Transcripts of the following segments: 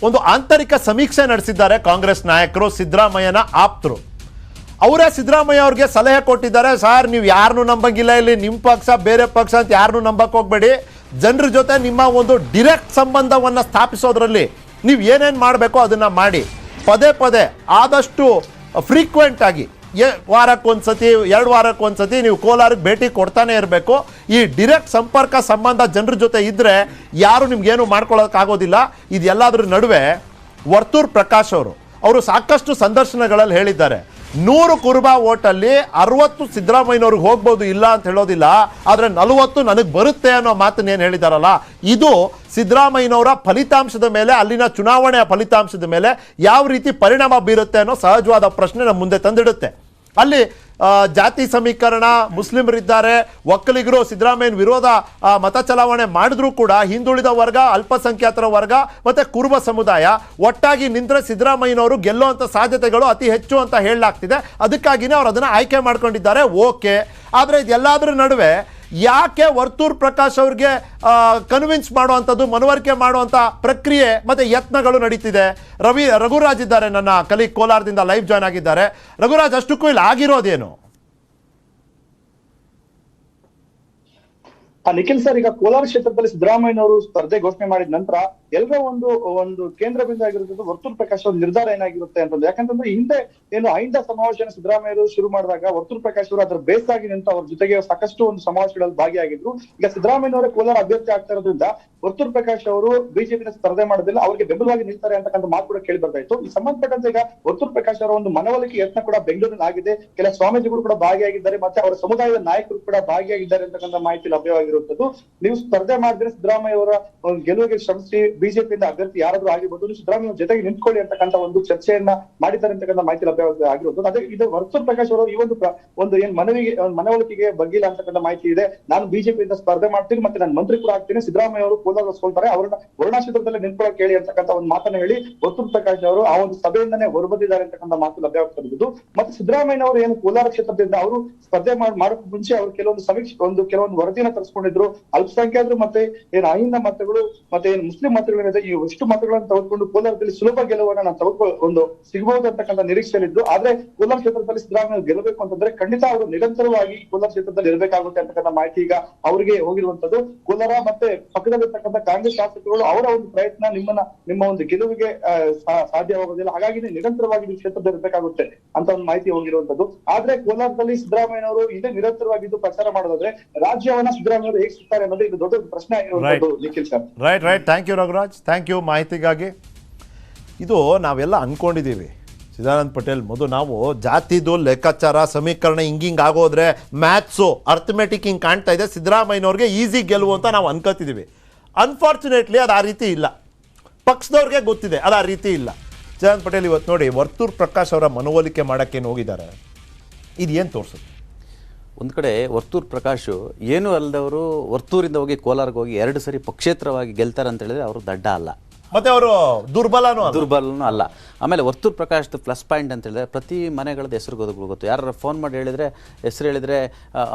ಒಂದು ಆಂತರಿಕ ಸಮೀಕ್ಷೆ ನಡೆಸಿದ್ದಾರೆ ಕಾಂಗ್ರೆಸ್ ನಾಯಕರು, ಸಿದ್ದರಾಮಯ್ಯನ ಆಪ್ತರು. ಅವರೇ ಸಿದ್ದರಾಮಯ್ಯ ಅವ್ರಿಗೆ ಸಲಹೆ ಕೊಟ್ಟಿದ್ದಾರೆ, ಸರ್ ನೀವು ಯಾರನ್ನೂ ನಂಬಂಗಿಲ್ಲ, ಇಲ್ಲಿ ನಿಮ್ಮ ಪಕ್ಷ ಬೇರೆ ಪಕ್ಷ ಅಂತ ಯಾರನ್ನೂ ನಂಬಕ್ಕೆ ಹೋಗ್ಬೇಡಿ, ಜನರ ಜೊತೆ ನಿಮ್ಮ ಒಂದು ಡೈರೆಕ್ಟ್ ಸಂಬಂಧವನ್ನು ಸ್ಥಾಪಿಸೋದ್ರಲ್ಲಿ ನೀವು ಏನೇನು ಮಾಡಬೇಕೋ ಅದನ್ನು ಮಾಡಿ, ಪದೇ ಪದೇ ಆದಷ್ಟು ಫ್ರೀಕ್ವೆಂಟ್ ಆಗಿ ವಾರಕ್ಕೊಂದ್ಸತಿ 2 ವಾರಕ್ಕೊಂದ್ಸತಿ ನೀವು ಕೋಲಾರಕ್ಕೆ ಭೇಟಿ ಕೊಡ್ತಾನೆ ಇರಬೇಕು. ಈ ಡೈರೆಕ್ಟ್ ಸಂಪರ್ಕ ಸಂಬಂಧ ಜನರ ಜೊತೆ ಇದ್ದರೆ ಯಾರು ನಿಮ್ಗೇನು ಮಾಡ್ಕೊಳ್ಳೋಕ್ಕಾಗೋದಿಲ್ಲ. ಇದೆಲ್ಲದ್ರ ನಡುವೆ ವರ್ತೂರ್ ಪ್ರಕಾಶ್ ಅವರು ಸಾಕಷ್ಟು ಸಂದರ್ಶನಗಳಲ್ಲಿ ಹೇಳಿದ್ದಾರೆ, 100 ಕುರುಬಾ ಓಟಲ್ಲಿ 60 ಸಿದ್ದರಾಮಯ್ಯನವ್ರಿಗೆ ಹೋಗ್ಬೋದು, ಇಲ್ಲ ಅಂತ ಹೇಳೋದಿಲ್ಲ, ಆದರೆ 40 ನನಗೆ ಬರುತ್ತೆ ಅನ್ನೋ ಮಾತನ್ನ ಏನು ಹೇಳಿದಾರಲ್ಲ, ಇದು ಸಿದ್ದರಾಮಯ್ಯನವರ ಫಲಿತಾಂಶದ ಮೇಲೆ, ಅಲ್ಲಿನ ಚುನಾವಣೆಯ ಫಲಿತಾಂಶದ ಮೇಲೆ ಯಾವ ರೀತಿ ಪರಿಣಾಮ ಬೀರುತ್ತೆ ಅನ್ನೋ ಸಹಜವಾದ ಪ್ರಶ್ನೆ ನಮ್ಮ ಮುಂದೆ ತಂದಿಡುತ್ತೆ. ಅಲ್ಲಿ ಜಾತಿ ಸಮೀಕರಣ, ಮುಸ್ಲಿಮರಿದ್ದಾರೆ, ಒಕ್ಕಲಿಗರು ಸಿದ್ದರಾಮಯ್ಯನ ವಿರೋಧ ಮತ ಚಲಾವಣೆ ಮಾಡಿದ್ರೂ ಕೂಡ ಹಿಂದುಳಿದ ವರ್ಗ, ಅಲ್ಪಸಂಖ್ಯಾತರ ವರ್ಗ ಮತ್ತು ಕುರುಬ ಸಮುದಾಯ ಒಟ್ಟಾಗಿ ನಿಂತರೆ ಸಿದ್ದರಾಮಯ್ಯನವರು ಗೆಲ್ಲುವಂಥ ಸಾಧ್ಯತೆಗಳು ಅತಿ ಹೆಚ್ಚು ಅಂತ ಹೇಳಲಾಗ್ತಿದೆ. ಅದಕ್ಕಾಗಿಯೇ ಅವರು ಅದನ್ನು ಆಯ್ಕೆ ಮಾಡ್ಕೊಂಡಿದ್ದಾರೆ. ಓಕೆ, ಆದರೆ ಇದೆಲ್ಲದರ ನಡುವೆ ಯಾಕೆ ವರ್ತೂರ್ ಪ್ರಕಾಶ್ ಅವ್ರಿಗೆ ಕನ್ವಿನ್ಸ್ ಮಾಡುವಂಥದ್ದು, ಮನವರಿಕೆ ಮಾಡುವಂಥ ಪ್ರಕ್ರಿಯೆ ಮತ್ತು ಯತ್ನಗಳು ನಡೀತಿದೆ? ರಘುರಾಜ್ ಇದ್ದಾರೆ, ನನ್ನ ಕಲೀಗ್ ಕೋಲಾರದಿಂದ ಲೈವ್ ಜಾಯ್ನ್ ಆಗಿದ್ದಾರೆ. ರಘುರಾಜ್, ಅಷ್ಟಕ್ಕೂ ಇಲ್ಲಿ ಆಗಿರೋದೇನು? ನಿಖಿಲ್ ಸರ್, ಈಗ ಕೋಲಾರ ಕ್ಷೇತ್ರದಲ್ಲಿ ಸಿದ್ದರಾಮಯ್ಯನವರು ಸ್ಪರ್ಧೆ ಘೋಷಣೆ ಮಾಡಿದ ನಂತರ ಎಲ್ಲರ ಒಂದು ಕೇಂದ್ರ ಬಿಂದು ಆಗಿರುತ್ತದೆ ವರ್ತೂರ್ ಪ್ರಕಾಶ್ ಅವ್ರ ನಿರ್ಧಾರ ಏನಾಗಿರುತ್ತೆ ಅಂತಂದ್ರೆ, ಯಾಕಂತಂದ್ರೆ ಹಿಂದೆ ಏನು ಅಹಿಂದ ಸಮಾವೇಶನ ಸಿದ್ದರಾಮಯ್ಯರು ಶುರು ಮಾಡಿದಾಗ ವರ್ತೂರ್ ಪ್ರಕಾಶ್ ಅವರು ಅದ್ರ ಬೇಸ್ ಆಗಿ ನಿಂತು ಅವ್ರ ಜೊತೆಗೆ ಸಾಕಷ್ಟು ಒಂದು ಸಮಾವೇಶಗಳಲ್ಲಿ ಭಾಗಿಯಾಗಿದ್ರು. ಈಗ ಸಿದ್ದರಾಮಯ್ಯನವರೇ ಕೋಲಾರ ಅಭ್ಯರ್ಥಿ ಆಗ್ತಾ ಇರೋದ್ರಿಂದ ವರ್ತೂರ್ ಪ್ರಕಾಶ್ ಅವರು ಬಿಜೆಪಿನ ಸ್ಪರ್ಧೆ ಮಾಡೋದಿಲ್ಲ, ಅವರಿಗೆ ಬೆಂಬಲವಾಗಿ ನಿಲ್ತಾರೆ ಅಂತಕ್ಕಂಥ ಮಾತು ಕೂಡ ಕೇಳಿ ಬರ್ತಾ ಇತ್ತು. ಈ ಸಂಬಂಧಪಟ್ಟಂತೆ ಈಗ ವರ್ತೂರ್ ಪ್ರಕಾಶ್ ಅವರ ಒಂದು ಮನವೊಲಿಕೆ ಯತ್ನ ಕೂಡ ಬೆಂಗಳೂರಿನಲ್ಲಿ ಆಗಿದೆ. ಕೆಲ ಸ್ವಾಮೀಜಿಗಳು ಕೂಡ ಭಾಗಿಯಾಗಿದ್ದಾರೆ, ಮತ್ತೆ ಅವರ ಸಮುದಾಯದ ನಾಯಕರು ಕೂಡ ಭಾಗಿಯಾಗಿದ್ದಾರೆ ಅಂತಕ್ಕಂಥ ಮಾಹಿತಿ ಲಭ್ಯವಾಗಿರುವಂತದ್ದು. ನೀವು ಸ್ಪರ್ಧೆ ಮಾಡಿದ್ರೆ ಸಿದ್ದರಾಮಯ್ಯ ಅವರ ಗೆಲುವಿಗೆ ಶ್ರಮಿಸಿ ಬಿಜೆಪಿಯಿಂದ ಅಭ್ಯರ್ಥಿ ಯಾರಾದ್ರೂ ಆಗಿರ್ಬೋದು, ನೀವು ಸಿದ್ದರಾಮಯ್ಯ ಜೊತೆಗೆ ನಿಂತ್ಕೊಳ್ಳಿ ಅಂತಕ್ಕಂಥ ಒಂದು ಚರ್ಚೆಯನ್ನ ಮಾಡಿದ್ದಾರೆ ಅಂತಕ್ಕಂಥ ಮಾಹಿತಿ ಲಭ್ಯವಾಗಿರುವಂತದ್ದು. ಅದೇ ಇದು ವರ್ತೂರ್ ಪ್ರಕಾಶ್ ಅವರು ಈ ಒಂದು ಏನ್ ಮನವೊಲಿಕೆಗೆ ಬಗ್ಗಿಲ್ಲ ಅಂತಕ್ಕಂಥ ಮಾಹಿತಿ ಇದೆ. ನಾನು ಬಿಜೆಪಿಯಿಂದ ಸ್ಪರ್ಧೆ ಮಾಡ್ತೀನಿ, ಮತ್ತೆ ನಾನು ಮಂತ್ರಿ ಕೂಡ ಆಗ್ತೀನಿ, ಸಿದ್ದರಾಮಯ್ಯ ಅವರು ಕೋಲಾರ ಸೋಲ್ತಾರೆ, ಅವರನ್ನ ವರ್ಣಾ ಕ್ಷೇತ್ರದಲ್ಲಿ ನಿಂತ್ಕೊಳ್ಳೋಕೆ ಹೇಳಿ ಅಂತಕ್ಕಂಥ ಒಂದು ಮಾತನ್ನ ಹೇಳಿ ವರ್ತೂರ್ ಪ್ರಕಾಶ್ ಅವರು ಆ ಒಂದು ಸಭೆಯಿಂದನೇ ಹೊರಬಂದಿದ್ದಾರೆ ಅಂತಕ್ಕಂಥ ಮಾತು ಲಭ್ಯವಾಗ್ತಿರುವುದು. ಮತ್ತೆ ಸಿದ್ದರಾಮಯ್ಯನವರು ಏನು ಕೋಲಾರ ಕ್ಷೇತ್ರದಿಂದ ಅವರು ಸ್ಪರ್ಧೆ ಮಾಡೋಕ್ ಮುಂಚೆ ಅವರು ಕೆಲವೊಂದು ವರದಿನ ತರಿಸ್ಕೊಂಡಿದ್ರು. ಅಲ್ಪಸಂಖ್ಯಾತರು ಮತ್ತೆ ಏನು ಅಹಿಂದ ಮತಗಳು ಮತ್ತೆ ಏನು ಮುಸ್ಲಿಂ ಮತಗಳಿದೆ, ಈ ಎಷ್ಟು ಮತಗಳನ್ನು ತೆಗೆದುಕೊಂಡು ಕೋಲಾರದಲ್ಲಿ ಸುಲಭ ಗೆಲುವನ್ನ ನಾವು ಸಿಗಬಹುದು ಅಂತಕ್ಕಂಥ ನಿರೀಕ್ಷೆಯಲ್ಲಿದ್ದು. ಆದ್ರೆ ಕೋಲಾರ ಕ್ಷೇತ್ರದಲ್ಲಿ ಸಿದ್ದರಾಮಯ್ಯ ಗೆಲ್ಲಬೇಕು ಅಂತಂದ್ರೆ ಖಂಡಿತ ಅವರು ನಿರಂತರವಾಗಿ ಕೋಲಾರ ಕ್ಷೇತ್ರದಲ್ಲಿ ಇರಬೇಕಾಗುತ್ತೆ ಅಂತಕ್ಕಂಥ ಮಾಹಿತಿ ಈಗ ಅವರಿಗೆ ಹೋಗಿರುವಂತದ್ದು. ಕೋಲಾರ ಮತ್ತೆ ಪಕ್ಕದಲ್ಲಿರ್ತಕ್ಕಂಥ ಕಾಂಗ್ರೆಸ್ ಶಾಸಕರು ಅವರ ಒಂದು ಪ್ರಯತ್ನ ನಿಮ್ಮ ಒಂದು ಗೆಲುವಿಗೆ ಸಾಧ್ಯವಾಗುವುದಿಲ್ಲ, ಹಾಗಾಗಿ ನಿರಂತರವಾಗಿ ನೀವು ಕ್ಷೇತ್ರದಲ್ಲಿ ಇರಬೇಕಾಗುತ್ತೆ ಅಂತ ಒಂದು ಮಾಹಿತಿ ಹೋಗಿರುವಂತದ್ದು. ಆದ್ರೆ ಕೋಲಾರದಲ್ಲಿ ಸಿದ್ದರಾಮಯ್ಯನವರು ಇದೇ ನಿರಂತರವಾಗಿದ್ದು ಪ್ರಚಾರ ಮಾಡೋದಾದ್ರೆ ರಾಜ್ಯವನ್ನ ಸಿದ್ದರಾಮಯ್ಯವರು ಹೇಗೆ ಸುತ್ತಾರೆ ಅನ್ನೋದು ಇದು ದೊಡ್ಡ ಪ್ರಶ್ನೆ ಆಗಿರುವಂತದ್ದು. Nikhil sir, right. Thank you Raghuraj, thank you ಮಾಹಿತಿಗಾಗಿ. ಇದು ನಾವೆಲ್ಲ ಅನ್ಕೊಂಡಿದ್ದೀವಿ, ಚಿದಾನಂದ್ ಪಟೇಲ್ ಮೊದಲು ನಾವು ಜಾತಿದು ಲೆಕ್ಕಾಚಾರ ಸಮೀಕರಣ ಹಿಂಗಿಂಗ್ ಆಗೋದ್ರೆ ಮ್ಯಾಥ್ಸು ಅರ್ಥಮೆಟಿಕ್ ಹಿಂಗೆ ಕಾಣ್ತಾ ಇದೆ, ಸಿದ್ದರಾಮಯ್ಯನವ್ರಿಗೆ ಈಸಿ ಗೆಲುವು ಅಂತ ನಾವು ಅನ್ಕೋತಿದ್ದೀವಿ. ಅನ್ಫಾರ್ಚುನೇಟ್ಲಿ ಅದು ಆ ರೀತಿ ಇಲ್ಲ, ಪಕ್ಷದವ್ರಿಗೆ ಗೊತ್ತಿದೆ ಅದು ಆ ರೀತಿ ಇಲ್ಲ. ಚಿದಾನಂದ್ ಪಟೇಲ್ ಇವತ್ತು ನೋಡಿ ವರ್ತೂರ್ ಪ್ರಕಾಶ್ ಅವರ ಮನವೊಲಿಕೆ ಮಾಡೋಕ್ಕೇನು ಹೋಗಿದ್ದಾರೆ, ಇದು ಏನು ತೋರಿಸುತ್ತೆ? ಒಂದು ಕಡೆ ವರ್ತೂರ್ ಪ್ರಕಾಶ್ ಏನೂ ಅಲ್ಲದವರು ವರ್ತೂರಿಂದ ಹೋಗಿ ಕೋಲಾರ್ಗೆ ಹೋಗಿ 2 ಸರಿ ಪಕ್ಷೇತರವಾಗಿ ಗೆಲ್ತಾರೆ ಅಂತ ಹೇಳಿದ್ರೆ ಅವರು ದಡ್ಡ ಅಲ್ಲ, ಮತ್ತೆ ಅವರು ದುರ್ಬಲನೂ ಅಲ್ಲ. ಆಮೇಲೆ ವರ್ತೂರ್ ಪ್ರಕಾಶ್ ಪ್ಲಸ್ ಪಾಯಿಂಟ್ ಅಂತ ಹೇಳಿದ್ರೆ ಪ್ರತಿ ಮನೆಗಳದ್ದು ಹೆಸರು ಗೊತ್ತು. ಯಾರು ಫೋನ್ ಮಾಡಿ ಹೇಳಿದ್ರೆ ಹೆಸರು ಹೇಳಿದ್ರೆ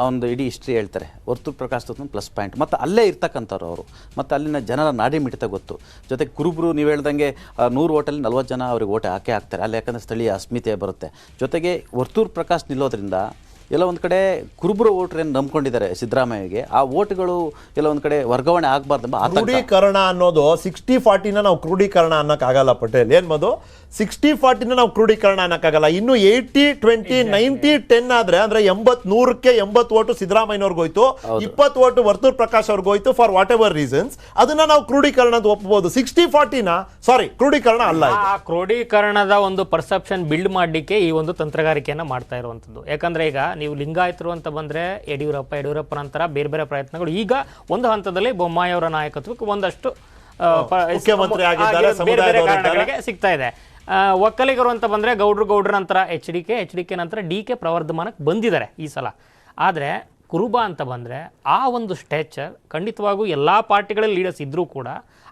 ಒಂದು ಇಡೀ ಹಿಸ್ಟ್ರಿ ಹೇಳ್ತಾರೆ. ವರ್ತೂರ್ ಪ್ರಕಾಶ್ ಪ್ಲಸ್ ಪಾಯಿಂಟ್, ಮತ್ತು ಅಲ್ಲೇ ಇರ್ತಕ್ಕಂಥವ್ರು ಅವರು, ಮತ್ತು ಅಲ್ಲಿನ ಜನರ ನಾಡಿ ಮಿಡಿತ ಗೊತ್ತು. ಜೊತೆಗೆ ಕುರುಬರು ನೀವು ಹೇಳ್ದಂಗೆ 100 ಓಟಲ್ಲಿ 40 ಜನ ಅವ್ರಿಗೆ ಓಟೆ ಹಾಕ್ತಾರೆ ಅಲ್ಲಿ, ಯಾಕಂದರೆ ಸ್ಥಳೀಯ ಅಸ್ಮಿತೆ ಬರುತ್ತೆ. ಜೊತೆಗೆ ವರ್ತೂರ್ ಪ್ರಕಾಶ್ ನಿಲ್ಲೋದ್ರಿಂದ ಎಲ್ಲ ಒಂದು ಕಡೆ ಕುರುಬರು ಓಟ್ರೇನು ನಂಬ್ಕೊಂಡಿದ್ದಾರೆ ಸಿದ್ದರಾಮಯ್ಯಗೆ, ಆ ಓಟ್ಗಳು ಎಲ್ಲ ಒಂದು ಕಡೆ ವರ್ಗಾವಣೆ ಆಗಬಾರ್ದು. ಕ್ರೋಢೀಕರಣ ಅನ್ನೋದು 60-40ನ ನಾವು ಕ್ರೋಢೀಕರಣ ಅನ್ನೋಕ್ಕಾಗಲ್ಲ ಪಟೇಲ್. ಏನು ಮದು 60-40ನ ನಾವು ಕ್ರೋಢೀಕರಣ ಅನ್ನೋಕ್ಕಾಗಲ್ಲ. ಇನ್ನು 80-20 90-10 ಆದ್ರೆ ಅಂದ್ರೆ 80-100ಕ್ಕೆ 80 ಓಟು ಸಿದ್ದರಾಮಯ್ಯನವ್ರಿಗೆ ಹೋಯ್ತು, 20 ಓಟು ವರ್ತೂರ್ ಪ್ರಕಾಶ್ ಅವ್ರಿಗೆ ಹೋಯ್ತು ಫಾರ್ ವಾಟ್ ಎವರ್ ರೀಸನ್ಸ್, ಅದನ್ನ ನಾವು ಕ್ರೋಢೀಕರಣ ಅಂತ ಒಪ್ಪಬಹುದು. 60-40ನ ಕ್ರೋಢೀಕರಣ ಅಲ್ಲ. ಆ ಕ್ರೋಢೀಕರಣದ ಒಂದು ಪರ್ಸೆಪ್ಷನ್ ಬಿಲ್ಡ್ ಮಾಡಲಿಕ್ಕೆ ಈ ಒಂದು ತಂತ್ರಗಾರಿಕೆಯನ್ನ ಮಾಡ್ತಾ ಇರುವಂತದ್ದು. ಯಾಕಂದ್ರೆ ಈಗ ನೀವು ಲಿಂಗಾಯತರು ಅಂತ ಬಂದ್ರೆ ಯಡಿಯೂರಪ್ಪ ನಂತರ ಬೇರೆ ಬೇರೆ ಪ್ರಯತ್ನಗಳು ಈಗ ಒಂದು ಹಂತದಲ್ಲಿ ಬೊಮ್ಮಾಯಿ ಅವರ ನಾಯಕತ್ವಕ್ಕೆ ಒಂದಷ್ಟು ಮುಖ್ಯಮಂತ್ರಿ ಕಾರಣಗಳಿಗೆ ಸಿಗ್ತಾ ಇದೆ. ಒಕ್ಕಲಿಗರು ಅಂತ ಬಂದ್ರೆ ಗೌಡ್ರ ನಂತರ ಎಚ್ ಡಿ ಕೆ ನಂತರ ಡಿ ಕೆ ಪ್ರವರ್ಧಮಾನಕ್ಕೆ ಬಂದಿದ್ದಾರೆ ಈ ಸಲ. ಆದರೆ ಕುರುಬ ಅಂತ ಬಂದರೆ ಆ ಒಂದು ಸ್ಟ್ಯಾಚರ್ ಖಂಡಿತವಾಗೂ ಎಲ್ಲ ಪಾರ್ಟಿಗಳಲ್ಲಿ ಲೀಡರ್ಸ್ ಇದ್ದರೂ ಕೂಡ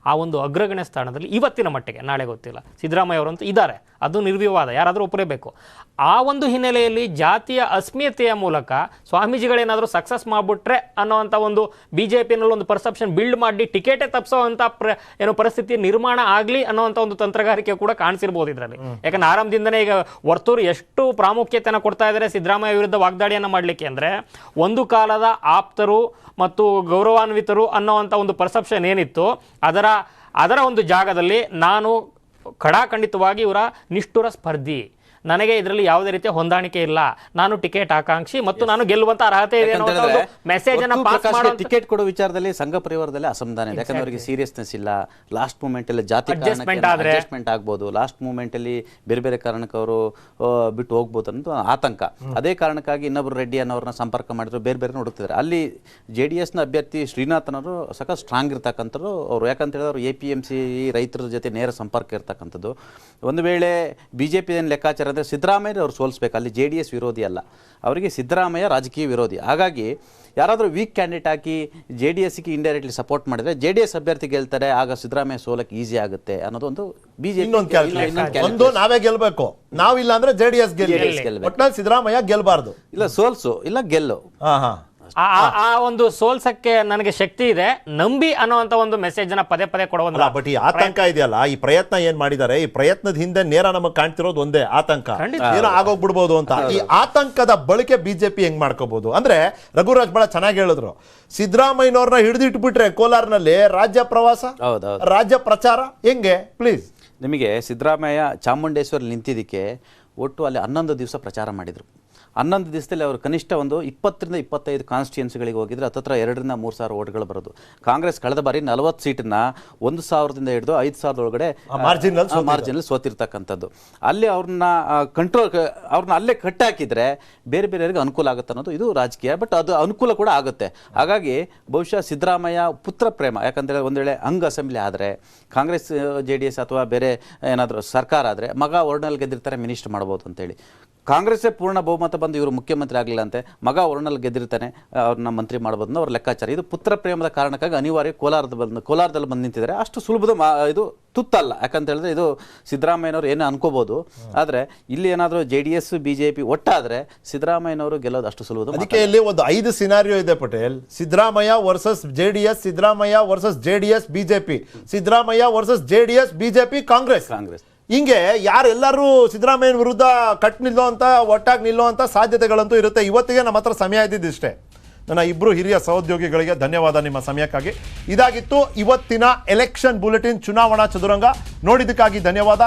ಆ ಒಂದು ಅಗ್ರಗಣ್ಯ ಸ್ಥಾನದಲ್ಲಿ ಇವತ್ತಿನ ಮಟ್ಟಿಗೆ, ನಾಳೆ ಗೊತ್ತಿಲ್ಲ, ಸಿದ್ದರಾಮಯ್ಯ ಅವರಂತೂ ಇದ್ದಾರೆ, ಅದು ನಿರ್ವಿವಾದ, ಯಾರಾದರೂ ಒಪ್ಪಲೇಬೇಕು. ಆ ಒಂದು ಹಿನ್ನೆಲೆಯಲ್ಲಿ ಜಾತಿಯ ಅಸ್ಮಿತೆಯ ಮೂಲಕ ಸ್ವಾಮೀಜಿಗಳೇನಾದರೂ ಸಕ್ಸಸ್ ಮಾಡಿಬಿಟ್ರೆ ಅನ್ನೋವಂಥ ಒಂದು BJPನಲ್ಲಿ ಒಂದು ಪರ್ಸೆಪ್ಷನ್ ಬಿಲ್ಡ್ ಮಾಡಿ ಟಿಕೆಟೇ ತಪ್ಪಿಸೋವಂಥ ಪರಿಸ್ಥಿತಿ ನಿರ್ಮಾಣ ಆಗಲಿ ಅನ್ನೋವಂಥ ಒಂದು ತಂತ್ರಗಾರಿಕೆ ಕೂಡ ಕಾಣಿಸಿರ್ಬೋದು ಇದರಲ್ಲಿ. ಯಾಕಂದ್ರೆ ಆರಂಭದಿಂದನೇ ಈಗ ವರ್ತೂರು ಎಷ್ಟು ಪ್ರಾಮುಖ್ಯತೆಯನ್ನು ಕೊಡ್ತಾ ಇದ್ದಾರೆ ಸಿದ್ದರಾಮಯ್ಯ ವಿರುದ್ಧ ವಾಗ್ದಾಳಿಯನ್ನು ಮಾಡಲಿಕ್ಕೆ ಅಂದರೆ, ಒಂದು ಕಾಲದ ಆಪ್ತರು ಮತ್ತು ಗೌರವಾನ್ವಿತರು ಅನ್ನೋವಂಥ ಒಂದು ಪರ್ಸೆಪ್ಷನ್ ಏನಿತ್ತು ಅದರ ಒಂದು ಜಾಗದಲ್ಲಿ ನಾನು ಖಡಾಖಂಡಿತವಾಗಿ ಇವರ ನಿಷ್ಠುರ ಸ್ಪರ್ಧಿ, ನನಗೆ ಇದರಲ್ಲಿ ಯಾವುದೇ ರೀತಿಯ ಹೊಂದಾಣಿಕೆ ಇಲ್ಲ, ನಾನು ಟಿಕೆಟ್ ಆಕಾಂಕ್ಷಿ ಮತ್ತು ನಾನು ಗೆಲ್ಲುವಂತ ಅರ್ಹತೆ ಇದೆ ಅನ್ನೋ ಒಂದು ಮೆಸೇಜ್ ಅನ್ನು ಪಾಸ್ ಮಾಡೋ ಟಿಕೆಟ್ ಕೊಡೋ ವಿಚಾರದಲ್ಲಿ ಸಂಘ ಪರಿವಾರದಲ್ಲಿ ಅಸಮಾಧಾನ ಇದೆ. ಯಾಕಂದ್ರೆ ಅವರಿಗೆ ಸೀರಿಯಸ್ನೆಸ್ ಇಲ್ಲ. ಲಾಸ್ಟ್ ಮೂಮೆಂಟ್ ಅಲ್ಲಿ ಜಾತಿ ಅಡ್ಜಸ್ಟ್ಮೆಂಟ್ ಆಗ್ಬೋದು, ಲಾಸ್ಟ್ ಮೂಮೆಂಟ್ ಅಲ್ಲಿ ಬೇರೆ ಬೇರೆ ಕಾರಣಕ್ಕೆ ಅವರು ಬಿಟ್ಟು ಹೋಗ್ಬೋದು ಅನ್ನೋ ಆತಂಕ. ಅದೇ ಕಾರಣಕ್ಕಾಗಿ ಇನ್ನೊಬ್ರು ರೆಡ್ಡಿ ಅನ್ನೋರನ್ನ ಸಂಪರ್ಕ ಮಾಡಿದ್ರು, ಬೇರೆ ಬೇರೆ ನೋಡುತ್ತಿದ್ದಾರೆ. ಅಲ್ಲಿ JDS ನ ಅಭ್ಯರ್ಥಿ ಶ್ರೀನಾಥನವರು ಸಖತ್ ಸ್ಟ್ರಾಂಗ್ ಇರ್ತಕ್ಕಂಥವ್ರು ಅವರು. ಯಾಕಂತ ಹೇಳಿದ್ರೆ ಅವರು APMC ರೈತರ ಜೊತೆ ನೇರ ಸಂಪರ್ಕ ಇರ್ತಕ್ಕಂಥದ್ದು. ಒಂದು ವೇಳೆ BJP ಲೆಕ್ಕಾಚಾರ ಅಂದರೆ ಸಿದ್ದರಾಮಯ್ಯ ಅವ್ರು ಸೋಲಿಸ್ಬೇಕು, ಅಲ್ಲಿ JDS ವಿರೋಧಿ ಅಲ್ಲ, ಅವರಿಗೆ ಸಿದ್ದರಾಮಯ್ಯ ರಾಜಕೀಯ ವಿರೋಧಿ. ಹಾಗಾಗಿ ಯಾರಾದರೂ ವೀಕ್ ಕ್ಯಾಂಡಿಡೇಟ್ ಹಾಕಿ JDSಗೆ ಇಂಡೈರೆಕ್ಟ್ಲಿ ಸಪೋರ್ಟ್ ಮಾಡಿದ್ರೆ JDS ಅಭ್ಯರ್ಥಿ ಗೆಲ್ತಾರೆ, ಆಗ ಸಿದ್ದರಾಮಯ್ಯ ಸೋಲಕ್ಕೆ ಈಸಿ ಆಗುತ್ತೆ ಅನ್ನೋದು ಒಂದು BJP ಒಂದು ನಾವೇ ಗೆಲ್ಬೇಕು, ನಾವಿಲ್ಲ ಅಂದ್ರೆ JDS ಗೆಲ್ಬೇಕು, ಒಟ್ನಲ್ಲಿ ಸಿದ್ದರಾಮಯ್ಯ ಗೆಲ್ಬಾರ್ದು. ಇಲ್ಲ ಸೋಲ್ಸು ಇಲ್ಲ ಗೆಲ್ಲು. ಆ ಒಂದು ಸೋಲ್ಸಕ್ಕೆ ನನಗೆ ಶಕ್ತಿ ಇದೆ ನಂಬಿ ಅನ್ನುವಂತ ಒಂದು ಮೆಸೇಜ್ ಅನ್ನ ಪದೇ ಪದೇ ಕೊಡುವಂತ. ಬಟ್ ಈ ಆತಂಕ ಇದೆಯಲ್ಲ, ಈ ಪ್ರಯತ್ನ ಏನ್ ಮಾಡಿದ್ದಾರೆ, ಈ ಪ್ರಯತ್ನದ ಹಿಂದೆ ನೇರ ನಮಗೆ ಕಾಣ್ತಿರೋದು ಒಂದೇ ಆತಂಕ, ಏನೋ ಆಗೋಗ್ಬಿಡ್ಬೋದು ಅಂತ. ಈ ಆತಂಕದ ಬಳಕೆ BJP ಹೆಂಗ್ ಮಾಡ್ಕೋಬಹುದು ಅಂದ್ರೆ, ರಘುರಾಜ್ ಬಹಳ ಚೆನ್ನಾಗಿ ಹೇಳಿದ್ರು, ಸಿದ್ದರಾಮಯ್ಯನವ್ರನ್ನ ಹಿಡಿದಿಟ್ಬಿಟ್ರೆ ಕೋಲಾರ್ನಲ್ಲಿ ರಾಜ್ಯ ಪ್ರವಾಸ, ರಾಜ್ಯ ಪ್ರಚಾರ ಹೆಂಗೆ? ಪ್ಲೀಸ್, ನಿಮಗೆ ಸಿದ್ದರಾಮಯ್ಯ ಚಾಮುಂಡೇಶ್ವರಿ ನಿಂತಿದ್ದಕ್ಕೆ ಒಟ್ಟು ಅಲ್ಲಿ 11 ದಿವಸ ಪ್ರಚಾರ ಮಾಡಿದ್ರು. 11 ದಿವಸದಲ್ಲಿ ಅವರು ಕನಿಷ್ಠ ಒಂದು 20ರಿಂದ 25 ಕಾನ್ಸ್ಟಿಟ್ಯೂನ್ಸಿಗಳಿಗೆ ಹೋಗಿದ್ರೆ ಹತ್ತತ್ರ 2,000 ರಿಂದ 3,000 ಓಟ್ಗಳು ಬರೋದು. ಕಾಂಗ್ರೆಸ್ ಕಳೆದ ಬಾರಿ 40 ಸೀಟನ್ನ 1,000ದಿಂದ ಹಿಡಿದು 5,000 ಒಳಗಡೆ ಮಾರ್ಜಿನಲ್ಲಿ ಸೋತಿರ್ತಕ್ಕಂಥದ್ದು. ಅಲ್ಲಿ ಅವ್ರನ್ನ ಅಲ್ಲೇ ಕಟ್ಟಾಕಿದ್ರೆ ಬೇರೆ ಬೇರೆಯವರಿಗೆ ಅನುಕೂಲ ಆಗುತ್ತೆ ಅನ್ನೋದು ಇದು ರಾಜಕೀಯ. ಬಟ್ ಅದು ಅನುಕೂಲ ಕೂಡ ಆಗುತ್ತೆ. ಹಾಗಾಗಿ ಬಹುಶಃ ಸಿದ್ದರಾಮಯ್ಯ ಪುತ್ರ ಪ್ರೇಮ, ಯಾಕಂದರೆ ಒಂದು ವೇಳೆ ಹಂಗ್ ಅಸೆಂಬ್ಲಿ ಆದರೆ ಕಾಂಗ್ರೆಸ್ JDS ಅಥವಾ ಬೇರೆ ಏನಾದರೂ ಸರ್ಕಾರ ಆದರೆ ಮಗ ಒರ್ಣಲ್ ಗೆದ್ದಿರ್ತಾರೆ, ಮಿನಿಸ್ಟರ್ ಮಾಡ್ಬೋದು ಅಂತೇಳಿ. ಕಾಂಗ್ರೆಸ್ಸೇ ಪೂರ್ಣ ಬಹುಮತ ಬಂದು ಇವರು ಮುಖ್ಯಮಂತ್ರಿ ಆಗಲಿಲ್ಲ ಅಂತೆ, ಮಗ ಒರ್ಣಲ್ ಗೆದ್ದಿರ್ತಾನೆ, ಅವ್ರನ್ನ ಮಂತ್ರಿ ಮಾಡ್ಬೋದು ಅವ್ರ ಲೆಕ್ಕಾಚಾರ. ಇದು ಪುತ್ರ ಪ್ರೇಮದ ಕಾರಣಕ್ಕಾಗಿ ಅನಿವಾರ್ಯ ಕೋಲಾರದಲ್ಲಿ ಬಂದು ನಿಂತಿದ್ದಾರೆ. ಅಷ್ಟು ಸುಲಭದ ಇದು ತುತ್ತಲ್ಲ. ಯಾಕಂತ ಹೇಳಿದ್ರೆ ಇದು ಸಿದ್ದರಾಮಯ್ಯನವರು ಏನೋ ಅನ್ಕೋಬಹುದು, ಆದರೆ ಇಲ್ಲಿ ಏನಾದರೂ JDS BJP ಒಟ್ಟಾದ್ರೆ ಸಿದ್ದರಾಮಯ್ಯನವರು ಗೆಲ್ಲೋದು ಅಷ್ಟು ಸುಲಭದ. ಅದಕ್ಕೆ ಇಲ್ಲಿ ಒಂದು 5 ಸಿನಾರಿಯೋ ಇದೆ Patel. Siddaramaiah versus JDS, Siddaramaiah versus JDS BJP, Siddaramaiah versus JDS BJP Congress. ಹಿಂಗೆ ಯಾರೆಲ್ಲರೂ ಸಿದ್ದರಾಮಯ್ಯನ ವಿರುದ್ಧ ಕಟ್ ನಿಲ್ಲೋ ಅಂತ, ಒಟ್ಟಾಗಿ ನಿಲ್ಲೋ ಅಂತ ಸಾಧ್ಯತೆಗಳಂತೂ ಇರುತ್ತೆ. ಇವತ್ತಿಗೆ ನಮ್ಮ ಹತ್ರ ಸಮಯ ಇದ್ದಿದ್ದಿಷ್ಟೇ. ನನ್ನ ಇಬ್ಬರು ಹಿರಿಯ ಸಹೋದ್ಯೋಗಿಗಳಿಗೆ ಧನ್ಯವಾದ ನಿಮ್ಮ ಸಮಯಕ್ಕಾಗಿ. ಇದಾಗಿತ್ತು ಇವತ್ತಿನ ಎಲೆಕ್ಷನ್ ಬುಲೆಟಿನ್, ಚುನಾವಣಾ ಚದುರಂಗ. ನೋಡಿದ್ದಕ್ಕಾಗಿ ಧನ್ಯವಾದ.